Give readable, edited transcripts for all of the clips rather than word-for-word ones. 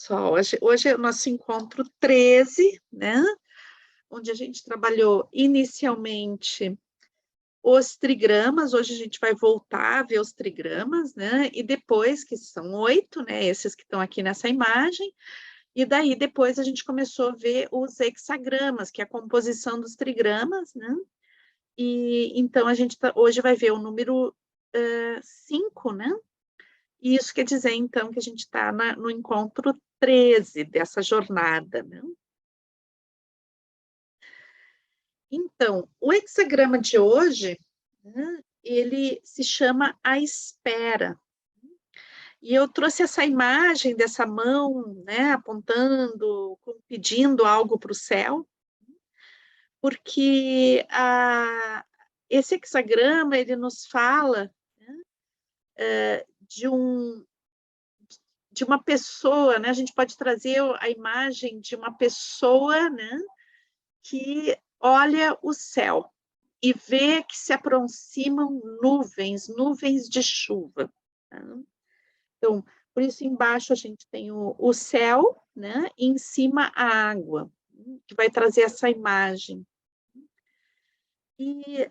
pessoal. Hoje é o nosso encontro 13, né? Onde a gente trabalhou inicialmente os trigramas. Hoje a gente vai voltar a ver os trigramas, né? E depois, que são 8, né? Esses que estão aqui nessa imagem. E daí depois a gente começou a ver os hexagramas, que é a composição dos trigramas, né? E então a gente hoje vai ver o número 5, né? E isso quer dizer, então, que a gente está no encontro 13 dessa jornada, né? Então, o hexagrama de hoje, né, ele se chama A Espera. E eu trouxe essa imagem dessa mão, né, apontando, pedindo algo para o céu, porque esse hexagrama, ele nos fala, né, de de uma pessoa, né? A gente pode trazer a imagem de uma pessoa, né, que olha o céu e vê que se aproximam nuvens de chuva. Tá? Então, por isso embaixo a gente tem o céu, né, e em cima a água, que vai trazer essa imagem. E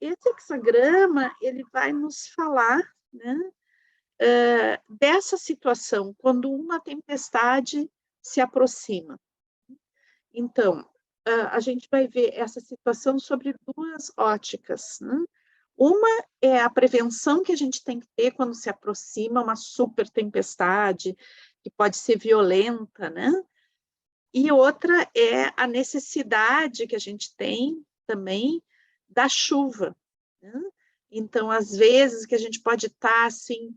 esse hexagrama, ele vai nos falar, né, dessa situação, quando uma tempestade se aproxima. Então, a gente vai ver essa situação sobre duas óticas, né? Uma é a prevenção que a gente tem que ter quando se aproxima uma super tempestade, que pode ser violenta, né? E outra é a necessidade que a gente tem também da chuva, né? Então, às vezes que a gente pode estar assim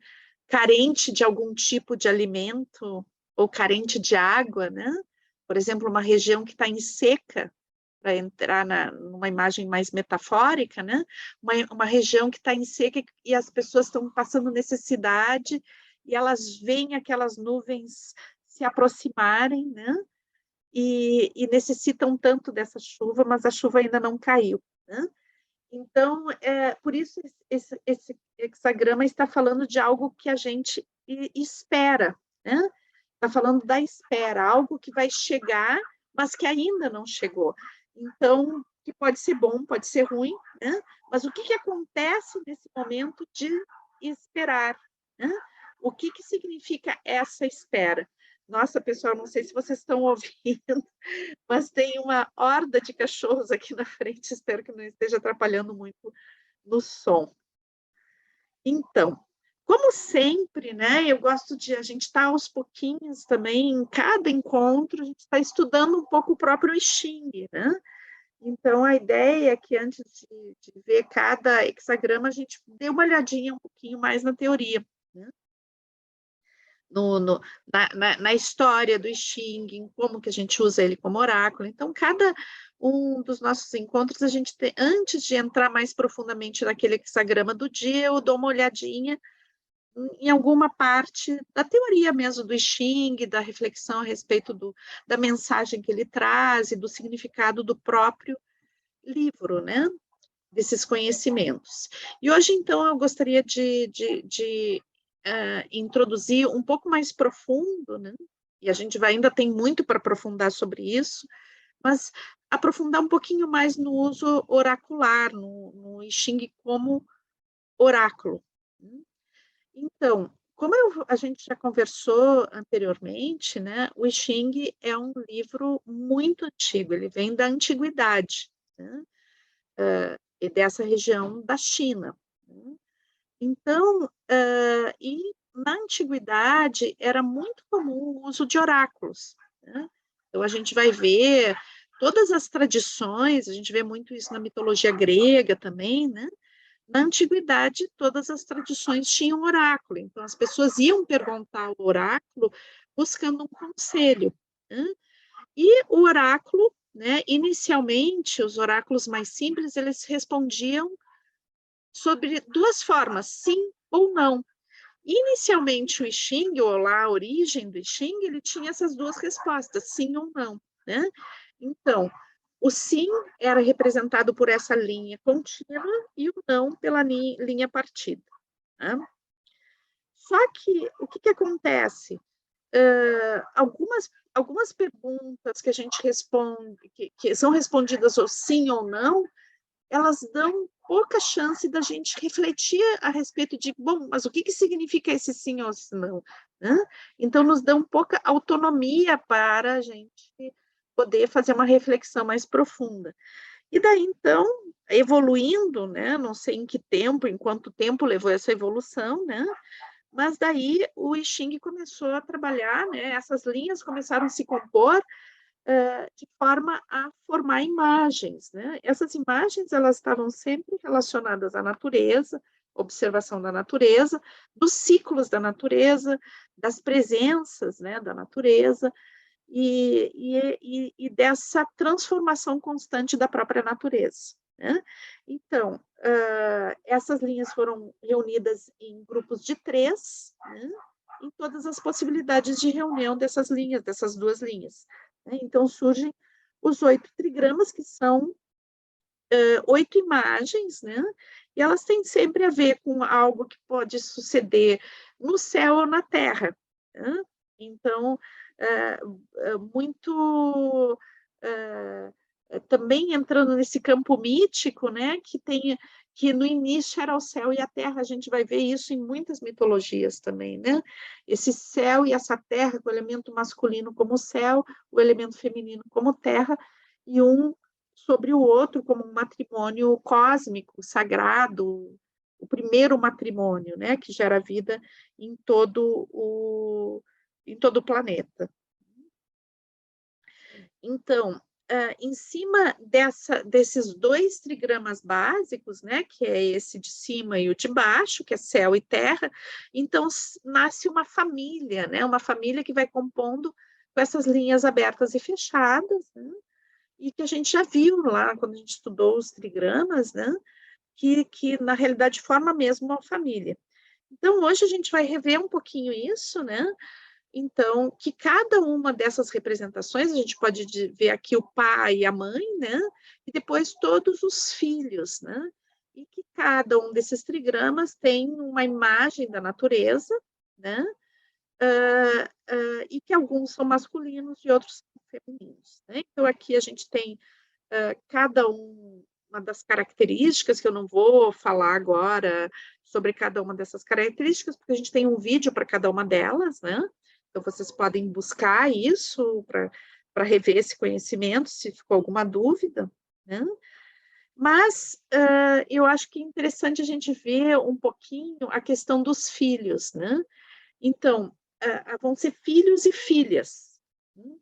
carente de algum tipo de alimento ou carente de água, né? Por exemplo, uma região que está em seca, para entrar numa imagem mais metafórica, né? Uma região que está em seca e as pessoas estão passando necessidade e elas veem aquelas nuvens se aproximarem, né? E necessitam tanto dessa chuva, mas a chuva ainda não caiu, né? Então, por isso esse hexagrama está falando de algo que a gente espera, né? Está falando da espera, algo que vai chegar, mas que ainda não chegou. Então, que pode ser bom, pode ser ruim, né? Mas o que acontece nesse momento de esperar, né? O que significa essa espera? Nossa, pessoal, não sei se vocês estão ouvindo, mas tem uma horda de cachorros aqui na frente, espero que não esteja atrapalhando muito no som. Então, como sempre, né, eu gosto de a gente estar aos pouquinhos também, em cada encontro, a gente está estudando um pouco o próprio I Ching, né? Então, a ideia é que antes de ver cada hexagrama, a gente dê uma olhadinha um pouquinho mais na teoria, né? Na história do I Ching, em como que a gente usa ele como oráculo. Então, cada um dos nossos encontros, a gente tem, antes de entrar mais profundamente naquele hexagrama do dia, eu dou uma olhadinha em alguma parte da teoria mesmo do I Ching, da reflexão a respeito da mensagem que ele traz e do significado do próprio livro, né? Desses conhecimentos. E hoje, então, eu gostaria de introduzir um pouco mais profundo, né? E a gente ainda tem muito para aprofundar sobre isso, mas aprofundar um pouquinho mais no uso oracular, no I Ching como oráculo. Então, como a gente já conversou anteriormente, né, o I Ching é um livro muito antigo, ele vem da antiguidade, né, e dessa região da China. Né. Então, e na antiguidade era muito comum o uso de oráculos, né. Então, a gente vai ver todas as tradições, a gente vê muito isso na mitologia grega também, né. Na antiguidade, todas as tradições tinham oráculo, então as pessoas iam perguntar ao oráculo buscando um conselho, né? E o oráculo, né, inicialmente, os oráculos mais simples, eles respondiam sobre duas formas, sim ou não. Inicialmente, o I Ching, ou lá a origem do I Ching, ele tinha essas duas respostas, sim ou não, né? Então, o sim era representado por essa linha contínua e o não pela linha partida. Né? Só que o que acontece? algumas perguntas que a gente responde, que são respondidas ou sim ou não, elas dão pouca chance da gente refletir a respeito de, bom, mas o que significa esse sim ou esse não? Né? Então, nos dão pouca autonomia para a gente poder fazer uma reflexão mais profunda. E daí, então, evoluindo, né? Não sei em quanto tempo levou essa evolução, né? Mas daí o I Ching começou a trabalhar, né? Essas linhas começaram a se compor de forma a formar imagens, né? Essas imagens, elas estavam sempre relacionadas à natureza, observação da natureza, dos ciclos da natureza, das presenças, né, da natureza, e dessa transformação constante da própria natureza, né? Então, essas linhas foram reunidas em grupos de 3, né, em todas as possibilidades de reunião dessas linhas, dessas 2 linhas. Né? Então, surgem os 8 trigramas, que são 8 imagens, né? E elas têm sempre a ver com algo que pode suceder no céu ou na terra. Né? Então, muito também entrando nesse campo mítico, né? Que no início era o céu e a terra, a gente vai ver isso em muitas mitologias também, né? Esse céu e essa terra, com o elemento masculino como céu, o elemento feminino como terra, e um sobre o outro como um matrimônio cósmico, sagrado, o primeiro matrimônio, né, que gera vida em todo o planeta. Então, em cima desses 2 trigramas básicos, né, que é esse de cima e o de baixo, que é céu e terra, então nasce uma família, né, uma família que vai compondo com essas linhas abertas e fechadas, né, e que a gente já viu lá, quando a gente estudou os trigramas, né, que na realidade forma mesmo uma família. Então, hoje a gente vai rever um pouquinho isso, né? Então, que cada uma dessas representações, a gente pode ver aqui o pai e a mãe, né? E depois todos os filhos, né? E que cada um desses trigramas tem uma imagem da natureza, né? E que alguns são masculinos e outros são femininos. Né? Então, aqui a gente tem cada uma das características, que eu não vou falar agora sobre cada uma dessas características, porque a gente tem um vídeo para cada uma delas, né? Então, vocês podem buscar isso para rever esse conhecimento, se ficou alguma dúvida, né? Mas eu acho que é interessante a gente ver um pouquinho a questão dos filhos, né? Então, vão ser filhos e filhas. Né?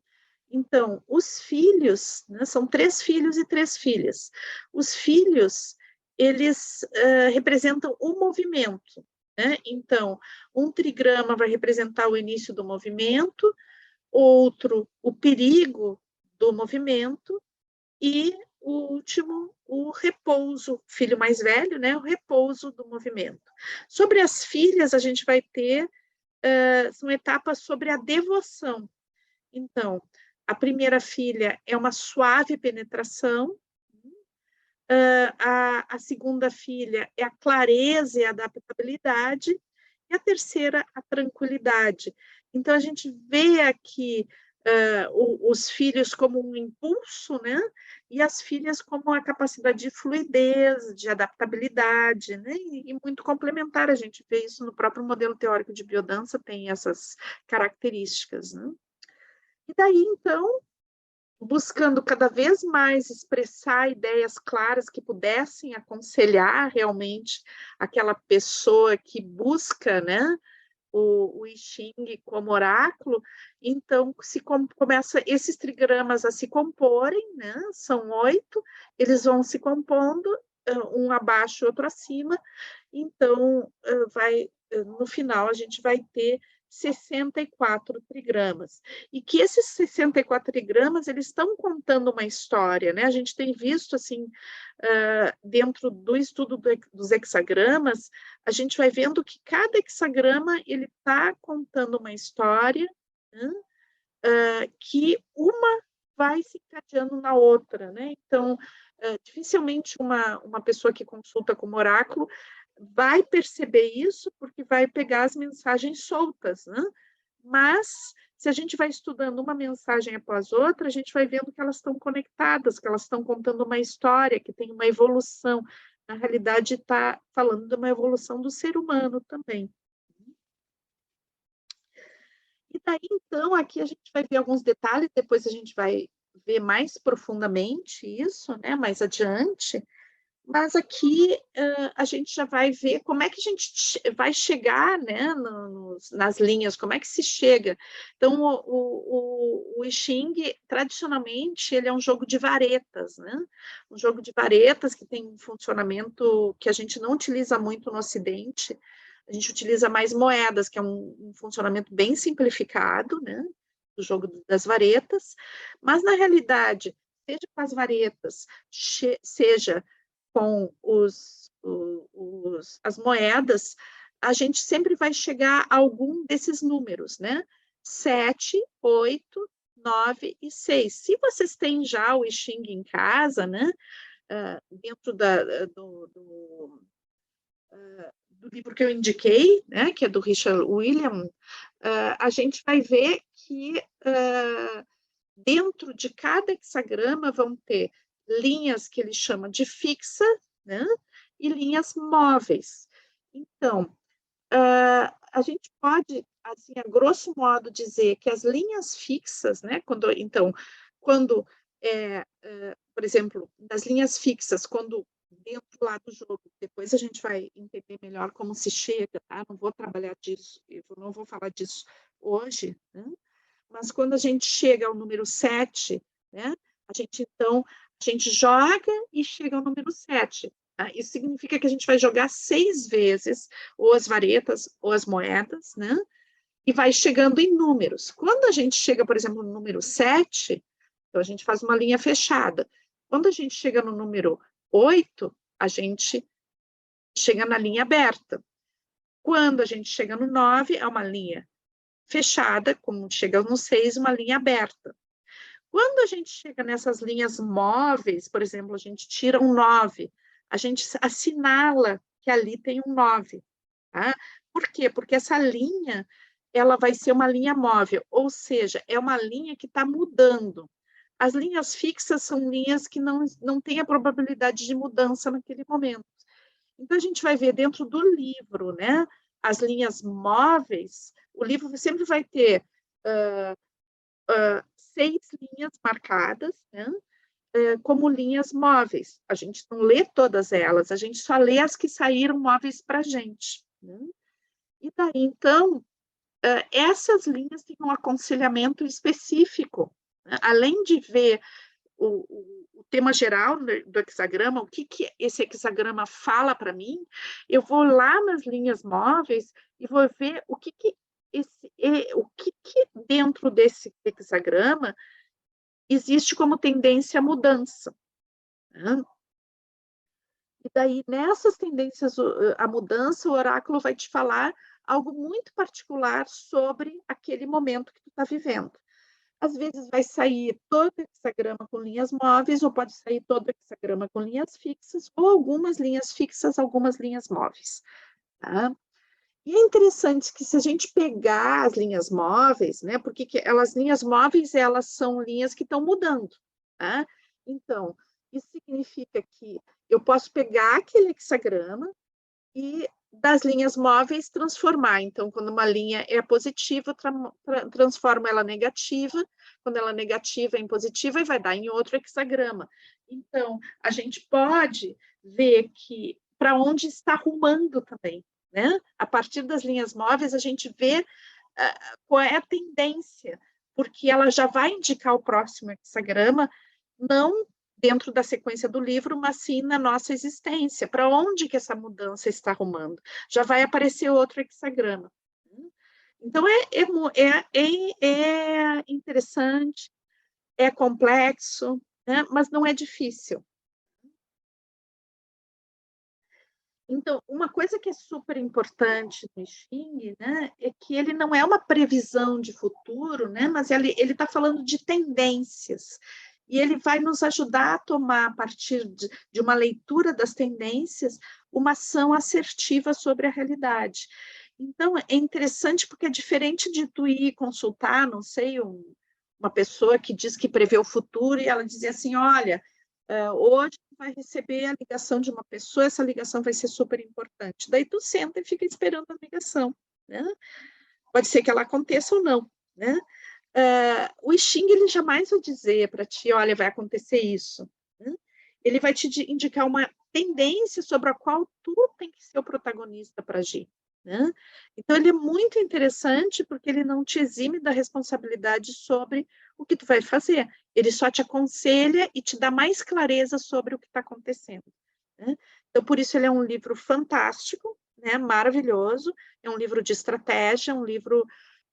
Então, os filhos, né, são 3 filhos e 3 filhas. Os filhos, eles representam o movimento. Né? Então, um trigrama vai representar o início do movimento, outro, o perigo do movimento, e o último, o repouso, filho mais velho, né, o repouso do movimento. Sobre as filhas, a gente vai ter, são etapas sobre a devoção. Então, a primeira filha é uma suave penetração, a segunda filha é a clareza e a adaptabilidade, e a terceira, a tranquilidade. Então, a gente vê aqui os filhos como um impulso, né? E as filhas como a capacidade de fluidez, de adaptabilidade, né? E muito complementar, a gente vê isso no próprio modelo teórico de biodança, tem essas características, né? E daí, então, buscando cada vez mais expressar ideias claras que pudessem aconselhar realmente aquela pessoa que busca, né, o I Ching como oráculo, então começa esses trigramas a se comporem, né, são 8, eles vão se compondo, um abaixo, outro acima, então no final a gente vai ter 64 trigramas. E que esses 64 trigramas, eles estão contando uma história, né? A gente tem visto, assim, dentro do estudo dos hexagramas, a gente vai vendo que cada hexagrama, ele está contando uma história, né? Que uma vai se encadeando na outra, né? Então, dificilmente uma pessoa que consulta como oráculo vai perceber isso, porque vai pegar as mensagens soltas, né? Mas Se a gente vai estudando uma mensagem após outra, a gente vai vendo que elas estão conectadas, que elas estão contando uma história, que tem uma evolução. Na realidade, está falando de uma evolução do ser humano também. E daí, então, aqui a gente vai ver alguns detalhes, depois a gente vai ver mais profundamente isso, né, mais adiante, mas aqui a gente já vai ver como é que a gente vai chegar, né, nas linhas, como é que se chega. Então, o I Ching, tradicionalmente, ele é um jogo de varetas, né? Um jogo de varetas que tem um funcionamento que a gente não utiliza muito no Ocidente. A gente utiliza mais moedas, que é um funcionamento bem simplificado, né? Do jogo das varetas. Mas, na realidade, seja com as varetas, seja com as moedas, a gente sempre vai chegar a algum desses números, né? 7, 8, 9 e 6. Se vocês têm já o I Ching em casa, né? Dentro do livro que eu indiquei, né? Que é do Richard William, a gente vai ver que dentro de cada hexagrama vão ter linhas que ele chama de fixa, né? E linhas móveis. Então, a gente pode, assim, a grosso modo, dizer que as linhas fixas, né? Quando por exemplo, das linhas fixas, quando dentro lá do jogo, depois a gente vai entender melhor como se chega, tá? Não vou trabalhar disso, eu não vou falar disso hoje, né? Mas quando a gente chega ao número 7, né, a gente joga e chega ao número 7. Tá? Isso significa que a gente vai jogar 6 vezes, ou as varetas, ou as moedas, né? E vai chegando em números. Quando a gente chega, por exemplo, no número 7, então a gente faz uma linha fechada. Quando a gente chega no número 8, a gente chega na linha aberta. Quando a gente chega no 9, é uma linha fechada, como chega no 6, uma linha aberta. Quando a gente chega nessas linhas móveis, por exemplo, a gente tira um 9, a gente assinala que ali tem um 9. Tá? Por quê? Porque essa linha ela vai ser uma linha móvel, ou seja, é uma linha que está mudando. As linhas fixas são linhas que não têm a probabilidade de mudança naquele momento. Então, a gente vai ver dentro do livro, né, as linhas móveis, o livro sempre vai ter 6 linhas marcadas, né, como linhas móveis. A gente não lê todas elas, a gente só lê as que saíram móveis para a gente. Né? E daí, então, essas linhas têm um aconselhamento específico. Né? Além de ver o tema geral do hexagrama, o que esse hexagrama fala para mim, eu vou lá nas linhas móveis e vou ver o que dentro desse hexagrama existe como tendência à mudança. Né? E daí, nessas tendências à mudança, o oráculo vai te falar algo muito particular sobre aquele momento que tu está vivendo. Às vezes vai sair todo o hexagrama com linhas móveis, ou pode sair todo o hexagrama com linhas fixas, ou algumas linhas fixas, algumas linhas móveis. Tá? E é interessante que se a gente pegar as linhas móveis, né, porque as linhas móveis, elas são linhas que estão mudando. Tá? Então, isso significa que eu posso pegar aquele hexagrama e das linhas móveis transformar. Então, quando uma linha é positiva, transforma ela negativa, quando ela é negativa em positiva, e vai dar em outro hexagrama. Então, a gente pode ver que para onde está arrumando também. Né? A partir das linhas móveis, a gente vê qual é a tendência, porque ela já vai indicar o próximo hexagrama, não dentro da sequência do livro, mas sim na nossa existência. Para onde que essa mudança está arrumando? Já vai aparecer outro hexagrama. Então, é interessante, é complexo, né? Mas não é difícil. Então, uma coisa que é super importante no I Ching, né, é que ele não é uma previsão de futuro, né, mas ele está falando de tendências. E ele vai nos ajudar a tomar, a partir de uma leitura das tendências, uma ação assertiva sobre a realidade. Então, é interessante porque é diferente de tu ir consultar, não sei, uma pessoa que diz que prevê o futuro e ela dizer assim, olha, hoje tu vai receber a ligação de uma pessoa, essa ligação vai ser super importante. Daí tu senta e fica esperando a ligação, né? Pode ser que ela aconteça ou não, né? O I Ching, ele jamais vai dizer para ti, olha, vai acontecer isso, né? Ele vai te indicar uma tendência sobre a qual tu tem que ser o protagonista para agir, né? Então, ele é muito interessante porque ele não te exime da responsabilidade sobre o que tu vai fazer. Ele só te aconselha e te dá mais clareza sobre o que está acontecendo, né? Então, por isso ele é um livro fantástico, né? Maravilhoso, é um livro de estratégia, um livro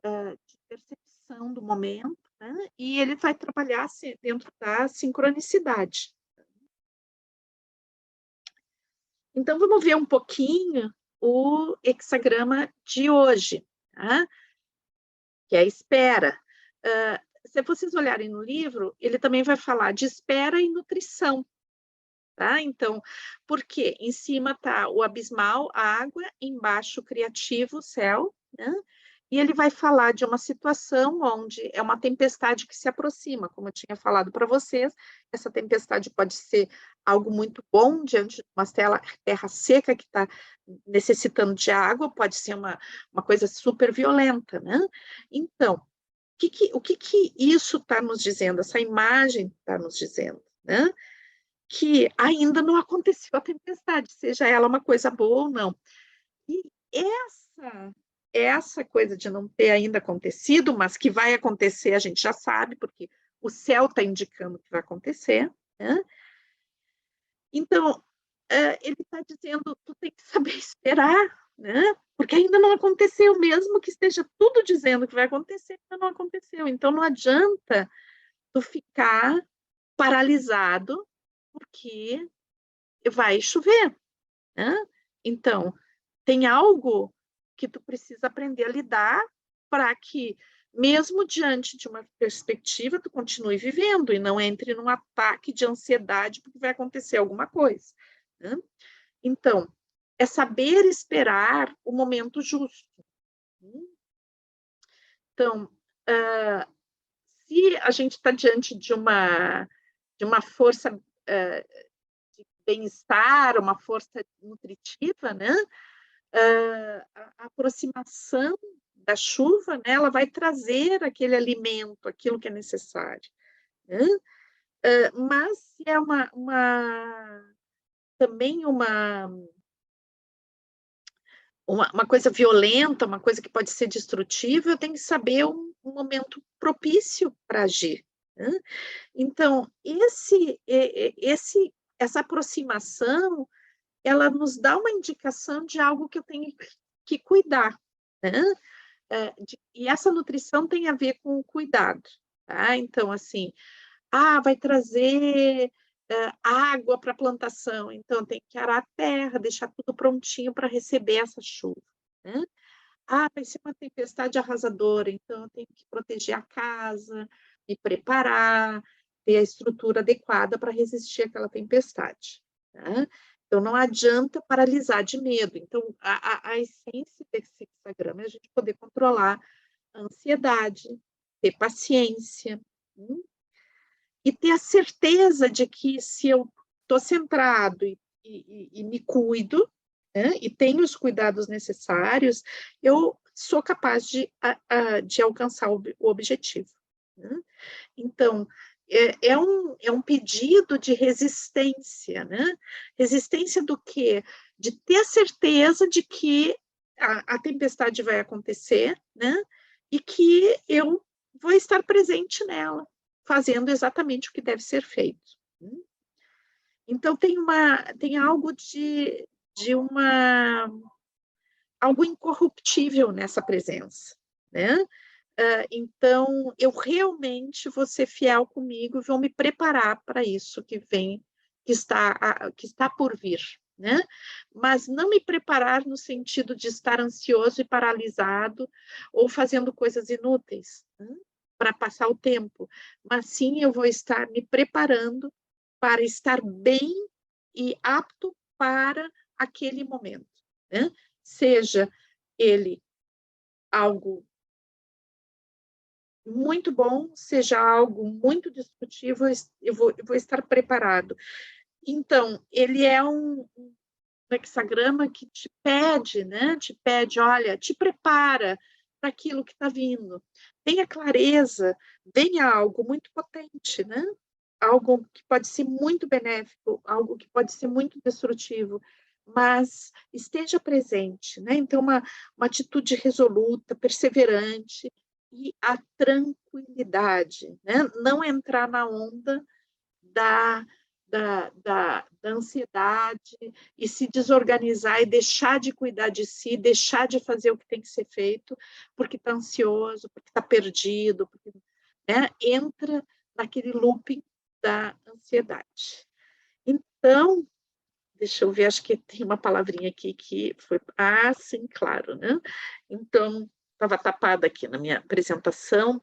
de percepção do momento, né? E ele vai trabalhar dentro da sincronicidade. Então, vamos ver um pouquinho o hexagrama de hoje, tá? Que é a espera. Se vocês olharem no livro, ele também vai falar de espera e nutrição. Tá? Então, porque em cima está o abismal, a água, embaixo o criativo, o céu, né? E ele vai falar de uma situação onde é uma tempestade que se aproxima, como eu tinha falado para vocês, essa tempestade pode ser algo muito bom diante de uma terra seca que está necessitando de água, pode ser uma coisa super violenta, né? Então, o que isso está nos dizendo, essa imagem está nos dizendo, né? Que ainda não aconteceu a tempestade, seja ela uma coisa boa ou não. E essa coisa de não ter ainda acontecido, mas que vai acontecer, a gente já sabe, porque o céu está indicando que vai acontecer, né? Então, ele está dizendo, tu tem que saber esperar, né? Porque ainda não aconteceu, mesmo que esteja tudo dizendo que vai acontecer, ainda não aconteceu. Então, não adianta tu ficar paralisado, porque vai chover, né? Então, tem algo que tu precisa aprender a lidar para que, mesmo diante de uma perspectiva, tu continue vivendo e não entre num ataque de ansiedade porque vai acontecer alguma coisa, né? Então, é saber esperar o momento justo. Então, se a gente está diante de uma força de bem-estar, uma força nutritiva, né? A aproximação da chuva, né, ela vai trazer aquele alimento, aquilo que é necessário, né? Mas se é também uma coisa violenta, uma coisa que pode ser destrutiva, eu tenho que saber um momento propício para agir, né? Então, essa aproximação, ela nos dá uma indicação de algo que eu tenho que cuidar, né? E essa nutrição tem a ver com o cuidado, tá? Então, assim, vai trazer água para a plantação, então tem que arar a terra, deixar tudo prontinho para receber essa chuva, né? Vai ser uma tempestade arrasadora, então eu tenho que proteger a casa, me preparar, ter a estrutura adequada para resistir àquela tempestade, né? Então, não adianta paralisar de medo. Então, a essência desse hexagrama é a gente poder controlar a ansiedade, ter paciência, e ter a certeza de que se eu estou centrado e me cuido, né, e tenho os cuidados necessários, eu sou capaz de alcançar o objetivo, né? Então, é um pedido de resistência, né? Resistência do quê? De ter a certeza de que a tempestade vai acontecer, né? E que eu vou estar presente nela, fazendo exatamente o que deve ser feito. Então, tem algo algo incorruptível nessa presença, né? Então, eu realmente vou ser fiel comigo e vou me preparar para isso que está por vir, né? Mas não me preparar no sentido de estar ansioso e paralisado ou fazendo coisas inúteis, né, para passar o tempo, mas sim eu vou estar me preparando para estar bem e apto para aquele momento, né? Seja ele algo muito bom, seja algo muito destrutivo, eu vou estar preparado. Então, ele é um hexagrama que te pede, né? Te pede, olha, te prepara para aquilo que está vindo. Tenha clareza, venha algo muito potente, né? Algo que pode ser muito benéfico, algo que pode ser muito destrutivo, mas esteja presente, né? Então, uma atitude resoluta, perseverante e a tranquilidade, né? Não entrar na onda da ansiedade e se desorganizar e deixar de cuidar de si, deixar de fazer o que tem que ser feito, porque está ansioso, porque está perdido, porque, né, entra naquele looping da ansiedade. Então, deixa eu ver, acho que tem uma palavrinha aqui que foi... Ah, sim, claro, né? Então, estava tapada aqui na minha apresentação,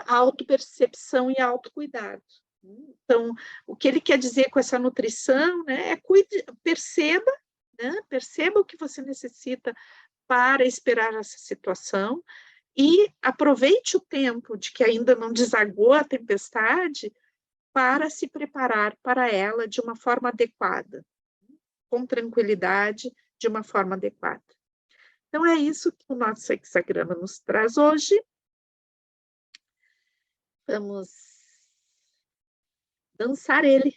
autopercepção e autocuidado. Então, o que ele quer dizer com essa nutrição, né, é perceba, né, perceba o que você necessita para esperar essa situação e aproveite o tempo de que ainda não desagou a tempestade para se preparar para ela de uma forma adequada, com tranquilidade, de uma forma adequada. Então, é isso que o nosso hexagrama nos traz hoje. Vamos dançar ele.